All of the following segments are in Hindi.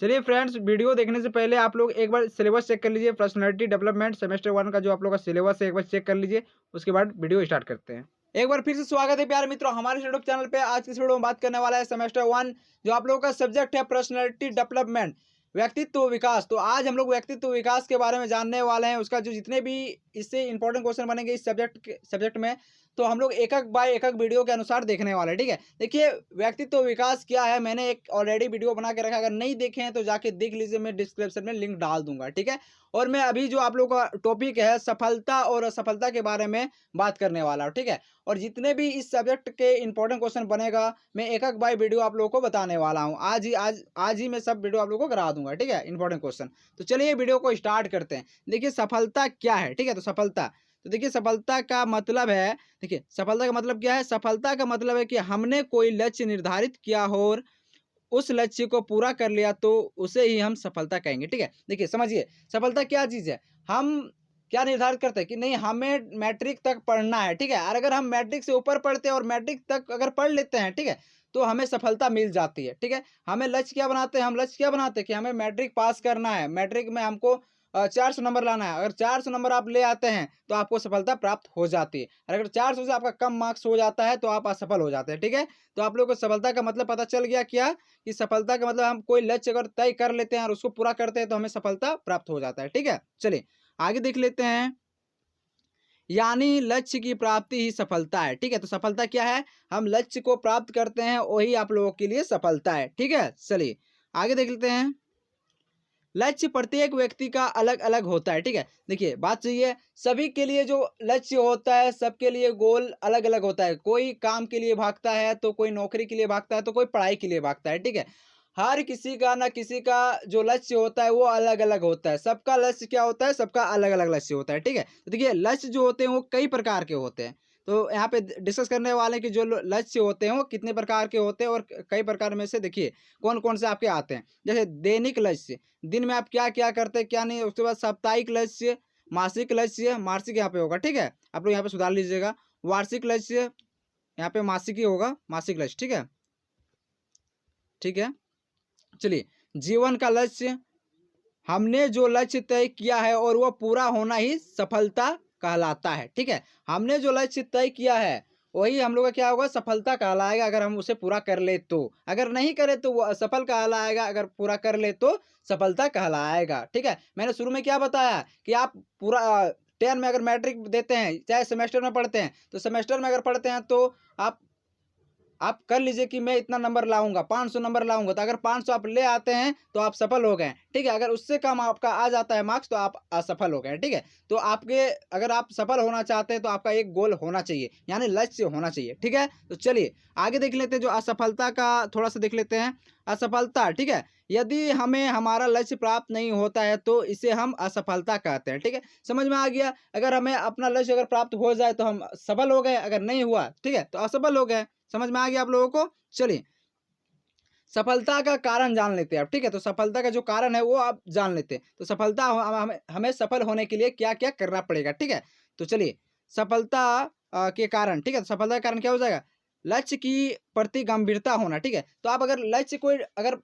चलिए फ्रेंड्स, वीडियो देखने से पहले आप लोग एक बार सिलेबस चेक कर लीजिए। पर्सनालिटी डेवलपमेंट सेमेस्टर 1 का जो आप लोग का सिलेबस है एक बार चेक कर लीजिए। उसके बाद वीडियो स्टार्ट करते हैं। एक बार फिर से स्वागत है प्यारे मित्रों हमारे यूट्यूब चैनल पे। आज की इस वीडियो में बात करने वाला है सेमेस्टर 1 जो आप लोगों का सब्जेक्ट है पर्सनालिटी डेवलपमेंट, व्यक्तित्व विकास। तो आज हम लोग व्यक्तित्व विकास के बारे में जानने वाले हैं। उसका जो जितने भी इससे इंपॉर्टेंट क्वेश्चन बनेंगे इस सब्जेक्ट में, तो हम लोग एक एक बाय एक एक वीडियो के अनुसार देखने वाले हैं। ठीक है, देखिए व्यक्तित्व विकास क्या है, मैंने एक ऑलरेडी वीडियो बना के रखा, अगर नहीं देखे हैं तो जाके देख लीजिए, मैं डिस्क्रिप्शन में लिंक डाल दूंगा। ठीक है, और मैं अभी जो आप लोगों का टॉपिक है सफलता और असफलता के बारे में बात करने वाला हूँ। ठीक है, और जितने भी इस सब्जेक्ट के इंपॉर्टेंट क्वेश्चन बनेगा मैं एक एक बाय वीडियो आप लोगों को बताने वाला हूँ। आज ही मैं सब वीडियो आप लोगों को करा दूंगा। ठीक है, इंपॉर्टेंट क्वेश्चन। तो चलिए वीडियो को स्टार्ट करते हैं। देखिए सफलता क्या है। ठीक है, तो सफलता, तो देखिए सफलता का मतलब है, देखिए सफलता का मतलब क्या है। सफलता का मतलब है कि हमने कोई लक्ष्य निर्धारित किया हो और उस लक्ष्य को पूरा कर लिया तो उसे ही हम सफलता कहेंगे। ठीक है, देखिए समझिए सफलता क्या चीज है। हम क्या निर्धारित करते हैं कि नहीं हमें मैट्रिक तक पढ़ना है। ठीक है, और अगर हम मैट्रिक से ऊपर पढ़ते हैं और मैट्रिक तक अगर पढ़ लेते हैं, ठीक है, तो हमें सफलता मिल जाती है। ठीक है, हमें लक्ष्य क्या बनाते हैं, हम लक्ष्य क्या बनाते हैं कि हमें मैट्रिक पास करना है, मैट्रिक में हमको 400 नंबर लाना है। अगर 400 नंबर आप ले आते हैं तो आपको सफलता प्राप्त हो जाती है, और अगर 400 से आपका कम मार्क्स हो जाता है तो आप असफल हो जाते हैं। ठीक है, तो आप लोगों को सफलता का मतलब पता चल गया क्या, कि सफलता का मतलब हम कोई लक्ष्य अगर तय कर लेते हैं और उसको पूरा करते हैं तो हमें सफलता प्राप्त हो जाता है। ठीक है, चलिए आगे देख लेते हैं। यानी लक्ष्य की प्राप्ति ही सफलता है। ठीक है, तो सफलता क्या है, हम लक्ष्य को प्राप्त करते हैं वही आप लोगों के लिए सफलता है। ठीक है, चलिए आगे देख लेते हैं। लक्ष्य प्रत्येक व्यक्ति का अलग अलग होता है। ठीक है, देखिए बात सही है, सभी के लिए जो लक्ष्य होता है सबके लिए गोल अलग अलग होता है। कोई काम के लिए भागता है तो कोई नौकरी के लिए भागता है तो कोई पढ़ाई के लिए भागता है। ठीक है, हर किसी का ना किसी का जो लक्ष्य होता है वो अलग अलग होता है। सबका लक्ष्य क्या होता है, सबका अलग अलग लक्ष्य होता है। ठीक है, तो देखिए लक्ष्य जो होते हैं वो कई प्रकार के होते हैं। तो यहाँ पे डिस्कस करने वाले हैं कि जो लक्ष्य होते हैं वो कितने प्रकार के होते हैं, और कई प्रकार में से देखिए कौन कौन से आपके आते हैं। जैसे दैनिक लक्ष्य, दिन में आप क्या क्या करते हैं क्या नहीं। उसके बाद साप्ताहिक लक्ष्य, मासिक लक्ष्य, मासिक यहाँ पे होगा। ठीक है, आप लोग यहाँ पे सुधार लीजिएगा। वार्षिक लक्ष्य, यहाँ पे मासिक ही होगा, मासिक लक्ष्य। ठीक है, ठीक है, चलिए जीवन का लक्ष्य, हमने जो लक्ष्य तय किया है और वो पूरा होना ही सफलता कहलाता है। ठीक है, हमने जो लक्ष्य तय किया है वही हम लोग का क्या होगा, सफलता कहलाएगा, अगर हम उसे पूरा कर ले तो। अगर नहीं करे तो वो असफल कहलाएगा, अगर पूरा कर ले तो सफलता कहलाएगा। ठीक है, मैंने शुरू में क्या बताया कि आप पूरा 10 में अगर मैट्रिक देते हैं, चाहे सेमेस्टर में पढ़ते हैं, तो सेमेस्टर में अगर पढ़ते हैं तो आप कर लीजिए कि मैं इतना नंबर लाऊंगा, 500 नंबर लाऊंगा। तो अगर 500 आप ले आते हैं तो आप सफल हो गए। ठीक है, अगर उससे कम आपका आ जाता है मार्क्स तो आप असफल हो गए। ठीक है, तो आपके अगर आप सफल होना चाहते हैं तो आपका एक गोल होना चाहिए, यानी लक्ष्य होना चाहिए। ठीक है, तो चलिए आगे देख लेते हैं। जो असफलता का थोड़ा सा देख लेते हैं। असफलता, ठीक है, यदि हमें हमारा लक्ष्य प्राप्त नहीं होता है तो इसे हम असफलता कहते हैं। ठीक है, समझ में आ गया। अगर हमें अपना लक्ष्य अगर प्राप्त हो जाए तो हम सफल हो गए, अगर नहीं हुआ ठीक है तो असफल हो गए। समझ में आ गया आप लोगों को। चलिए सफलता का कारण जान लेते हैं आप। ठीक है, तो सफलता का जो कारण है वो आप जान लेते हैं। तो सफलता हमें सफल होने के लिए क्या क्या करना पड़ेगा। ठीक है, तो चलिए सफलता के कारण, ठीक है, तो सफलता का कारण क्या हो जाएगा, लक्ष्य की प्रति गंभीरता होना। ठीक है, तो आप अगर लक्ष्य कोई अगर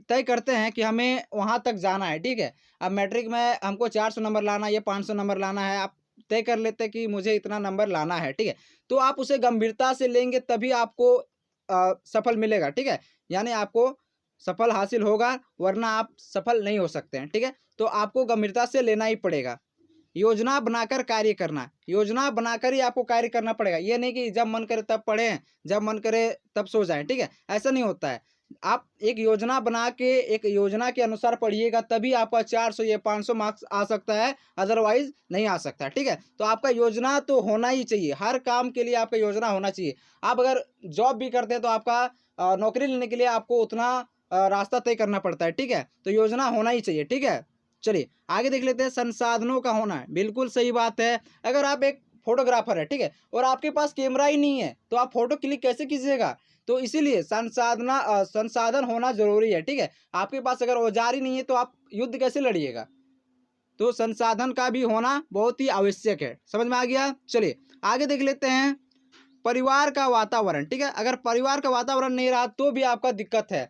तय करते हैं कि हमें वहां तक जाना है, ठीक है, अब मैट्रिक में हमको 400 नंबर लाना है या 500 नंबर लाना है, आप तय कर लेते हैं कि मुझे इतना नंबर लाना है। ठीक है, तो आप उसे गंभीरता से लेंगे तभी आपको सफल मिलेगा। ठीक है, यानी आपको सफल हासिल होगा, वरना आप सफल नहीं हो सकते हैं। ठीक है, तो आपको गंभीरता से लेना ही पड़ेगा। योजना बनाकर कार्य करना, योजना बनाकर ही आपको कार्य करना पड़ेगा। ये नहीं कि जब मन करे तब पढ़ें, जब मन करे तब सो जाएं। ठीक है, ऐसा नहीं होता है। आप एक योजना बना के एक योजना के अनुसार पढ़िएगा तभी आपका 400 या 500 मार्क्स आ सकता है, अदरवाइज नहीं आ सकता। ठीक है, तो आपका योजना तो होना ही चाहिए, हर काम के लिए आपका योजना होना चाहिए। आप अगर जॉब भी करते हैं तो आपका नौकरी लेने के लिए आपको उतना रास्ता तय करना पड़ता है। ठीक है, तो योजना होना ही चाहिए। ठीक है, चलिए आगे देख लेते हैं। संसाधनों का होना, बिल्कुल सही बात है। अगर आप एक फोटोग्राफर है, ठीक है, और आपके पास कैमरा ही नहीं है तो आप फोटो क्लिक कैसे कीजिएगा। तो इसीलिए संसाधन होना जरूरी है। ठीक है, आपके पास अगर औजार ही नहीं है तो आप युद्ध कैसे लड़िएगा। तो संसाधन का भी होना बहुत ही आवश्यक है। समझ में आ गया। चलिए आगे देख लेते हैं। परिवार का वातावरण, ठीक है, अगर परिवार का वातावरण नहीं रहा तो भी आपका दिक्कत है।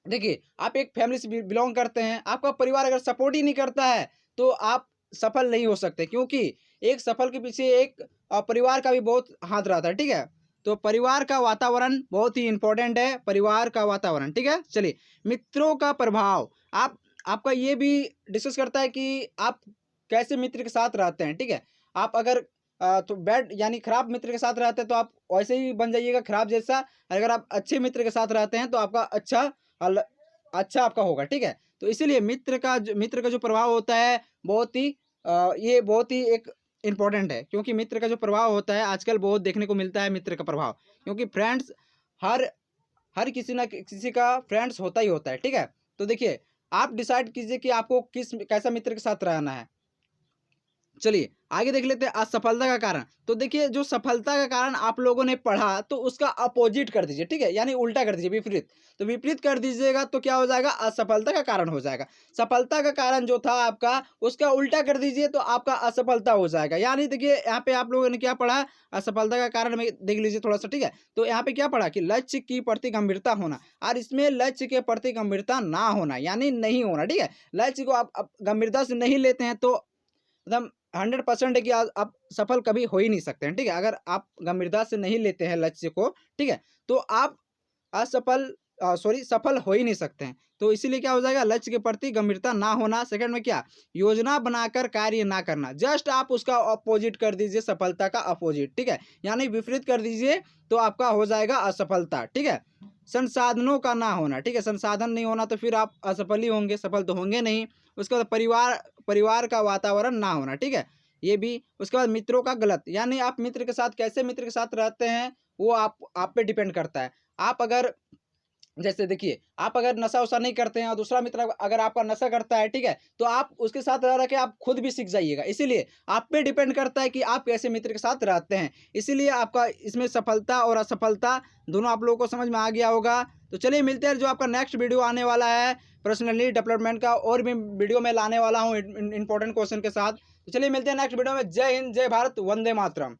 देखिए, आप एक फैमिली से बिलोंग करते हैं, आपका परिवार अगर सपोर्ट ही नहीं करता है, तो आप सफल नहीं हो सकते, क्योंकि एक सफल के पीछे एक परिवार का भी बहुत हाथ रहता है, ठीक है? तो परिवार का वातावरण बहुत ही इम्पोर्टेंट है, परिवार का वातावरण, ठीक है? चलिए, मित्रों का प्रभाव, आपका ये भी डिस्कस करता है कि आप कैसे मित्र के साथ रहते हैं, ठीक है? आप अगर तो बैड यानी खराब मित्र के साथ रहते हैं, तो आप वैसे ही बन जाइएगा खराब जैसा। अगर आप अच्छे मित्र के साथ रहते हैं, तो आपका अल अच्छा आपका होगा, ठीक है? तो इसीलिए मित्र का जो प्रभाव होता है, बहुत ही ये बहुत ही एक इम्पोर्टेंट है, क्योंकि मित्र का जो प्रभाव होता है आजकल बहुत देखने को मिलता है मित्र का प्रभाव, क्योंकि फ्रेंड्स हर हर किसी ना किसी का फ्रेंड्स होता ही होता है, ठीक है? तो देखिए, आप डिसाइड कीजिए कि आपको कैसा मित्र के साथ रहना है। चलिए, आगे देख लेते हैं असफलता का कारण। तो देखिए, जो सफलता का कारण आप लोगों ने पढ़ा, तो उसका अपोज़िट कर दीजिए, ठीक है? यानी उल्टा कर दीजिए, विपरीत। तो विपरीत कर दीजिएगा तो क्या हो जाएगा? असफलता का कारण हो जाएगा। सफलता का कारण जो था आपका, उसका उल्टा कर दीजिए तो आपका असफलता हो जाएगा। यानी देखिए, यहाँ पे आप लोगों ने क्या पढ़ा? असफलता का कारण में देख लीजिए थोड़ा-सा, ठीक है? तो यहाँ पे क्या पढ़ा कि लक्ष्य की प्रति गंभीरता होना, और इसमें लक्ष्य के प्रति गंभीरता ना होना, यानी नहीं होना, ठीक है? लक्ष्य को आप गंभीरता से नहीं लेते हैं, तो एकदम 100% है कि आप सफल कभी हो ही नहीं सकते हैं, ठीक है? अगर आप गंभीरता से नहीं लेते हैं लक्ष्य को, ठीक है? तो आप सफल हो ही नहीं सकते हैं। तो इसीलिए क्या हो जाएगा? लक्ष्य के प्रति गंभीरता ना होना। सेकंड में क्या? योजना बनाकर कार्य ना करना। जस्ट आप उसका अपोज़िट कर दीजिए, सफलता का अपोज़िट, ठीक है? यानी विपरीत कर दीजिए, तो आपका हो जाएगा असफलता, ठीक है? संसाधनों का ना होना, ठीक है? संसाधन नहीं होना तो फिर आप असफल ही होंगे, सफल तो होंगे नहीं। उसके बाद परिवार परिवार का वातावरण ना होना, ठीक है? ये भी। उसके बाद मित्रों का गलत, यानी आप मित्र के साथ कैसे मित्र के साथ रहते हैं, वो आप पे डिपेंड करता है। आप अगर जैसे देखिए, आप अगर नशा-वशा नहीं करते हैं और दूसरा मित्र अगर आपका नशा करता है, ठीक है? तो आप उसके साथ रह के आप खुद भी सीख जाइएगा। इसीलिए आप पे डिपेंड करता है कि आप कैसे मित्र के साथ रहते हैं। इसीलिए आपका इसमें सफलता और असफलता दोनों आप लोगों को समझ में आ गया होगा। तो चलिए मिलते हैं, जो आपका नेक्स्ट वीडियो आने वाला है पर्सनैलिटी डेवलपमेंट का, और भी वीडियो मैं लाने वाला हूँ इम्पोर्टेंट क्वेश्चन के साथ। तो चलिए मिलते हैं नेक्स्ट वीडियो में। जय हिंद, जय भारत, वंदे मातरम।